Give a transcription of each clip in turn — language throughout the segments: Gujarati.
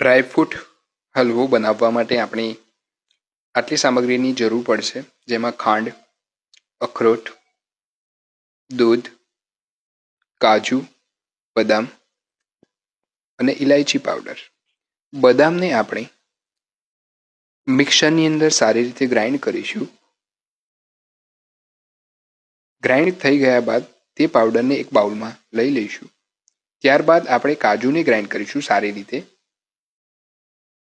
ડ્રાયફ્રૂટ હલવો બનાવવા માટે આપણે આટલી સામગ્રીની જરૂર પડશે, જેમાં ખાંડ, અખરોટ, દૂધ, કાજુ, બદામ અને ઇલાયચી પાવડર. બદામને આપણે મિક્સરની અંદર સારી રીતે ગ્રાઇન્ડ કરીશું. ગ્રાઇન્ડ થઈ ગયા બાદ તે પાવડરને એક બાઉલમાં લઈ લઈશું. ત્યારબાદ આપણે કાજુને ગ્રાઇન્ડ કરીશું સારી રીતે.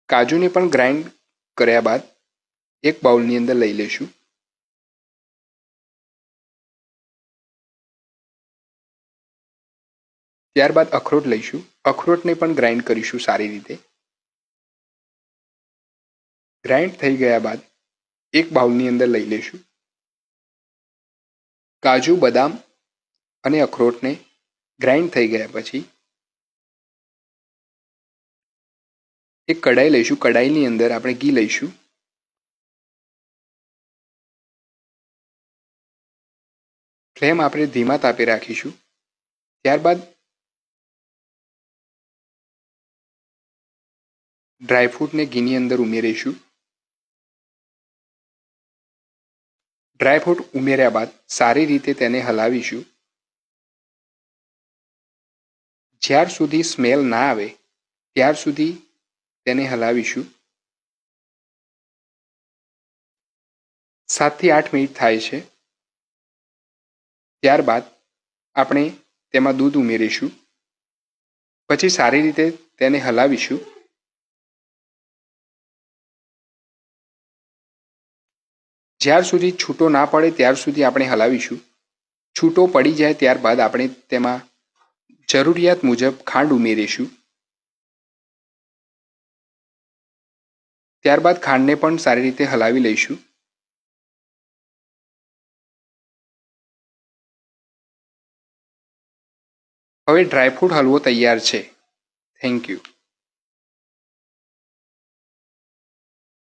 કાજુને પણ ગ્રાઇન્ડ કર્યા બાદ એક બાઉલની અંદર લઈ લઈશું. ત્યારબાદ અખરોટ લઈશું. અખરોટને પણ ગ્રાઇન્ડ કરીશું સારી રીતે. ગ્રાઇન્ડ થઈ ગયા બાદ એક બાઉલની અંદર લઈ લઈશું. કાજુ, બદામ અને અખરોટને ગ્રાઇન્ડ થઈ ગયા પછી એક કઢાઈ લઈશું. કઢાઈની અંદર આપણે ઘી લઈશું. ફ્લેમ આપણે ધીમા તાપે રાખીશું. ત્યારબાદ ડ્રાયફ્રૂટને ઘીની અંદર ઉમેરીશું. ડ્રાયફ્રૂટ ઉમેર્યા બાદ સારી રીતે તેને હલાવીશું. જ્યાર સુધી સ્મેલ ના આવે ત્યાર સુધી તેને હલાવીશું. 7 થી 8 મિનિટ થાય છે. ત્યારબાદ આપણે તેમાં દૂધ ઉમેરીશું. પછી સારી રીતે તેને હલાવીશું. જ્યાર સુધી છૂટો ના પડે ત્યાર સુધી આપણે હલાવીશું. છૂટો પડી જાય ત્યારબાદ આપણે તેમાં જરૂરિયાત મુજબ ખાંડ ઉમેરીશું. ત્યારબાદ ખાંડને પણ સારી રીતે હલાવી લઈશું. હવે ડ્રાયફ્રૂટ હલવો તૈયાર છે. Thank you.